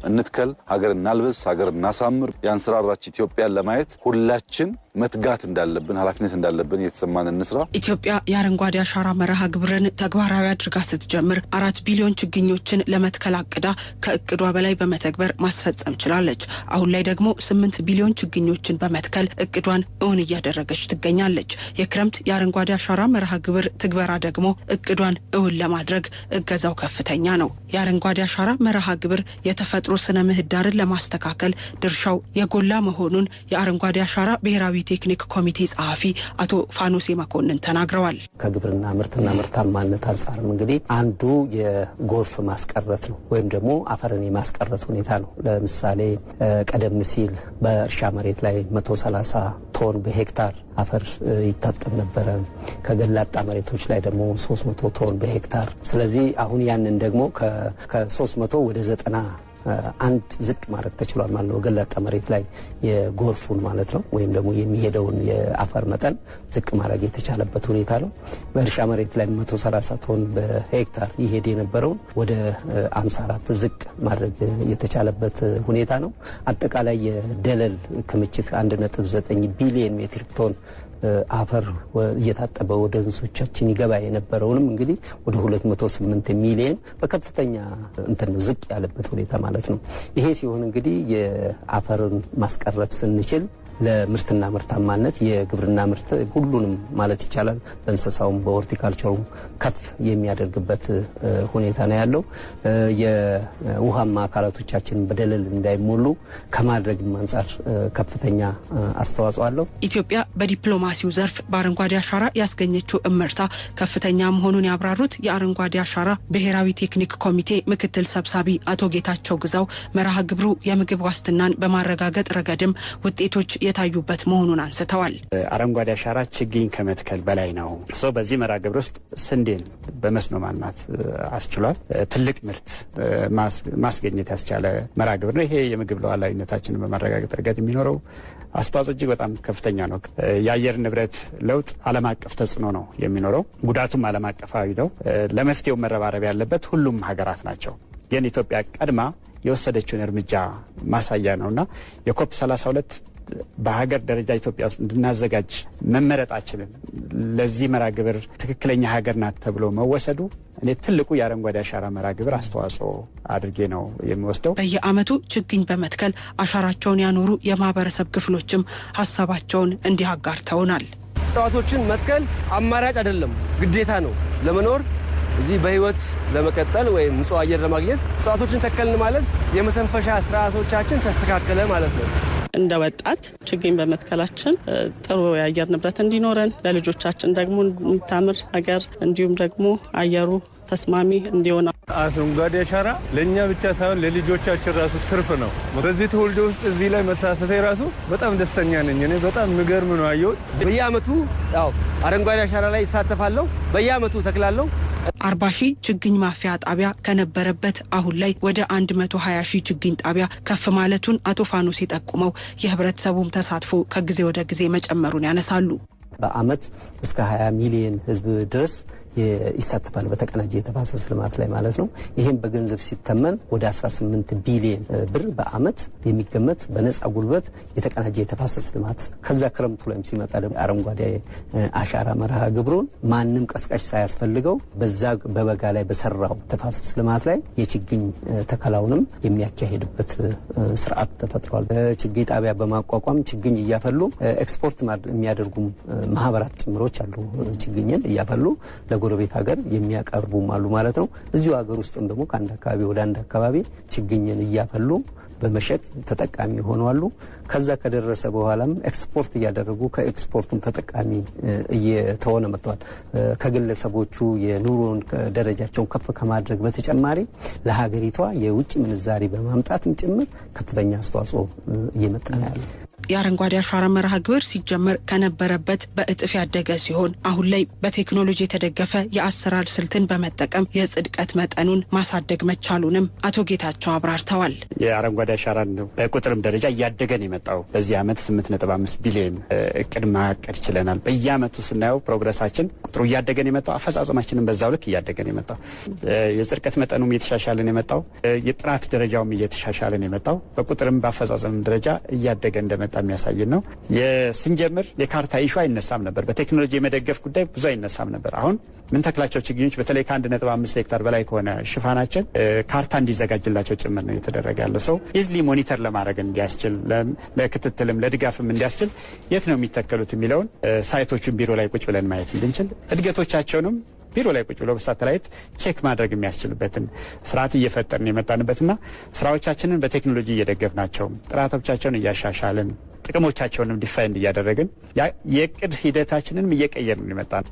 እንትከል፣ ሀገር እናልበስ፣ ሀገር እናሳምር። ያንሰራራች ኢትዮጵያን ለማየት ሁላችን መትጋት እንዳለብን ኃላፊነት እንዳለብን የተሰማን እንስራ። ኢትዮጵያ የአረንጓዴ አሻራ መርሃ ግብርን ተግባራዊ አድርጋ ስትጀምር 4 ቢሊዮን ችግኞችን ለመትከል አቅዳ ከእቅዷ በላይ በመተግበር ማስፈጸም ችላለች። አሁን ላይ ደግሞ 8 ቢሊዮን ችግኞችን በመትከል እቅዷን እውን እያደረገች ትገኛለች። የክረምት የአረንጓዴ አሻራ መርሃ ግብር ትግበራ ደግሞ እቅዷን እውን ለማድረግ እገዛው ከፍተኛ ነው። የአረንጓዴ አሻራ መርሃ ግብር የተፈጥሮ ስነ ምህዳርን ለማስተካከል ድርሻው የጎላ መሆኑን የአረንጓዴ አሻራ ብሔራዊ ቴክኒክ ኮሚቴ ጸሐፊ አቶ ፋኖሴ መኮንን ተናግረዋል። ከግብርና ምርትና ምርታማነት አንጻርም እንግዲህ አንዱ የጎርፍ ማስቀረት ነው ወይም ደግሞ አፈርን የማስቀረት ሁኔታ ነው። ለምሳሌ ቀደም ሲል በእርሻ መሬት ላይ 130 ቶን በሄክታር አፈር ይታጠብ ነበር። ከገላጣ መሬቶች ላይ ደግሞ 300 ቶን በሄክታር። ስለዚህ አሁን ያንን ደግሞ ከ300 ወደ 91 ዝቅ ማድረግ ተችሏል ማለት ነው። ገላጣ መሬት ላይ የጎርፉን ማለት ነው ወይም ደግሞ የሚሄደውን የአፈር መጠን ዝቅ ማድረግ የተቻለበት ሁኔታ ነው። በእርሻ መሬት ላይ 130 ቶን በሄክታር ይሄድ የነበረውን ወደ 54 ዝቅ ማድረግ የተቻለበት ሁኔታ ነው። አጠቃላይ የደለል ክምችት 1.9 ቢሊዮን ሜትሪክ ቶን አፈር እየታጠበ ወደ ወንዞቻችን ይገባ የነበረውንም እንግዲህ ወደ 208 ሚሊዮን በከፍተኛ ዝቅ ያለበት ሁኔታ ማለት ነው። ይሄ ሲሆን እንግዲህ የአፈርን ማስቀረት ስንችል ለምርትና ምርታማነት የግብርና ምርት ሁሉንም ማለት ይቻላል በእንስሳውም በሆርቲካልቸሩም ከፍ የሚያደርግበት ሁኔታ ነው ያለው። የውሃማ አካላቶቻችን በደለል እንዳይሞሉ ከማድረግ አንጻር ከፍተኛ አስተዋጽኦ አለው። ኢትዮጵያ በዲፕሎማሲው ዘርፍ በአረንጓዴ አሻራ ያስገኘችው እመርታ ከፍተኛ መሆኑን ያብራሩት የአረንጓዴ አሻራ ብሔራዊ ቴክኒክ ኮሚቴ ምክትል ሰብሳቢ አቶ ጌታቸው ግዛው መርሃ ግብሩ የምግብ ዋስትናን በማረጋገጥ ረገድም ውጤቶች የታዩበት መሆኑን አንስተዋል። አረንጓዴ አሻራ ችግኝ ከመትከል በላይ ነው። በዚህ መርሃ ግብር ውስጥ ስንዴን በመስኖ ማልማት አስችሏል። ትልቅ ምርት ማስገኘት ያስቻለ መርሃ ግብር ነው። ይሄ የምግብ ሉዓላዊነታችንን በማረጋገጥ ረገድ የሚኖረው አስተዋጽኦ እጅግ በጣም ከፍተኛ ነው። የአየር ንብረት ለውጥ ዓለም አቀፍ ተጽዕኖ ነው የሚኖረው። ጉዳቱም ዓለም አቀፋዊ ነው። ለመፍትሄው መረባረብ ያለበት ሁሉም ሀገራት ናቸው። ግን ኢትዮጵያ ቀድማ የወሰደችውን እርምጃ ማሳያ ነውና የኮፕ 32 በሀገር ደረጃ ኢትዮጵያ ውስጥ እንድናዘጋጅ መመረጣችንን ለዚህ መርሃ ግብር ትክክለኛ ሀገር ናት ተብሎ መወሰዱ እኔ ትልቁ የአረንጓዴ አሻራ መርሃ ግብር አስተዋጽኦ አድርጌ ነው የሚወስደው። በየዓመቱ ችግኝ በመትከል አሻራቸውን ያኖሩ የማህበረሰብ ክፍሎችም ሀሳባቸውን እንዲህ አጋርተውናል። እጽዋቶችን መትከል አማራጭ አይደለም፣ ግዴታ ነው። ለመኖር እዚህ በህይወት ለመቀጠል ወይም ንጹህ አየር ለማግኘት እጽዋቶችን ተከልን ማለት የመተንፈሻ ስርዓቶቻችን ተስተካከለ ማለት ነው። እንደ ወጣት ችግኝ በመትከላችን ጥሩ የአየር ንብረት እንዲኖረን ለልጆቻችን ደግሞ እንታምር ሀገር እንዲሁም ደግሞ አየሩ ተስማሚ እንዲሆን አረንጓዴ አሻራ ለኛ ብቻ ሳይሆን ለልጆቻችን ራሱ ትርፍ ነው። በዚህ ትውልድ ውስጥ እዚህ ላይ መሳተፌ ራሱ በጣም ደስተኛ ነኝ። እኔ በጣም የሚገርም ነው። አየሁ በየዓመቱ አረንጓዴ አሻራ ላይ ይሳተፋለሁ። በየዓመቱ ተክላለሁ። 40 ሺህ ችግኝ ማፍያ ጣቢያ ከነበረበት አሁን ላይ ወደ 120 ሺህ ችግኝ ጣቢያ ከፍ ማለቱን አቶ ፋኖሴ ጠቁመው የህብረተሰቡም ተሳትፎ ከጊዜ ወደ ጊዜ መጨመሩን ያነሳሉ። በአመት እስከ 20 ሚሊዮን ህዝብ ድረስ ይሳተፋል በተቀናጀ የተፋሰስ ልማት ላይ ማለት ነው። ይሄም በገንዘብ ሲተመን ወደ 18 ቢሊዮን ብር በአመት የሚገመት በነፃ ጉልበት የተቀናጀ የተፋሰስ ልማት ከዛ ክረምቱ ላይም ሲመጣ ደግሞ አረንጓዴ አሻራ መርሃ ግብሩን ማንም ቀስቃሽ ሳያስፈልገው በዛ በበጋ ላይ በሰራው ተፋሰስ ልማት ላይ የችግኝ ተከላውንም የሚያካሂድበት ስርዓት ተፈጥሯል። ችግኝ ጣቢያ በማቋቋም ችግኝ እያፈሉ ኤክስፖርት የሚያደርጉ ማህበራት ጭምሮች አሉ። ችግኝን እያፈሉ ለጎረቤት ሀገር የሚያቀርቡም አሉ ማለት ነው። እዚሁ ሀገር ውስጥም ደግሞ ከአንድ አካባቢ ወደ አንድ አካባቢ ችግኝን እያፈሉ በመሸጥ ተጠቃሚ ሆነዋል። ከዛ ከደረሰ በኋላም ኤክስፖርት እያደረጉ ከኤክስፖርቱም ተጠቃሚ እየተሆነ መጥተዋል። ከግለሰቦቹ የኑሮ ደረጃቸውን ከፍ ከማድረግ በተጨማሪ ለሀገሪቷ የውጭ ምንዛሪ በማምጣትም ጭምር ከፍተኛ አስተዋጽኦ እየመጣ ነው ያለው። የአረንጓዴ አሻራ መርሃ ግብር ሲጀመር ከነበረበት በእጥፍ ያደገ ሲሆን አሁን ላይ በቴክኖሎጂ የተደገፈ የአሰራር ስልትን በመጠቀም የጽድቀት መጠኑን ማሳደግ መቻሉንም አቶ ጌታቸው አብራርተዋል። የአረንጓዴ አሻራን በቁጥርም ደረጃ እያደገን የመጣው በዚህ ዓመት 8.5 ቢሊዮን እቅድ ማቀድ ችለናል። በየዓመቱ ስናየው ፕሮግረሳችን ቁጥሩ እያደገን የመጣው አፈጻጸማችንን በዛው ልክ እያደገን የመጣው የጽድቀት መጠኑም እየተሻሻለን የመጣው የጥራት ደረጃውም እየተሻሻለን የመጣው በቁጥርም በአፈጻጸም ደረጃ እያደገ እንደመጣ የሚያሳየን ነው። የስንጀምር የካርታ ኢሹ አይነሳም ነበር። በቴክኖሎጂ የመደገፍ ጉዳይ ብዙ አይነሳም ነበር። አሁን ምን ተክላቸው ችግኞች በተለይ ከ1.5 ሄክታር በላይ ከሆነ ሽፋናችን ካርታ እንዲዘጋጅላቸው ጭምር ነው የተደረገ ያለው። ሰው ኢዝሊ ሞኒተር ለማድረግ እንዲያስችል ለክትትልም ለድጋፍም እንዲያስችል የት ነው የሚተከሉት የሚለውን ሳይቶቹን ቢሮ ላይ ቁጭ ብለን ማየት እንድንችል እድገቶቻቸውንም ቢሮ ላይ ቁጭ ብሎ በሳተላይት ቼክ ማድረግ የሚያስችልበትን ስርዓት እየፈጠርን የመጣንበትና ስራዎቻችንን በቴክኖሎጂ እየደገፍናቸው ጥራቶቻቸውን እያሻሻልን ጥቅሞቻቸውንም ዲፋይንድ እያደረግን የእቅድ ሂደታችንንም እየቀየርን የመጣ ነው።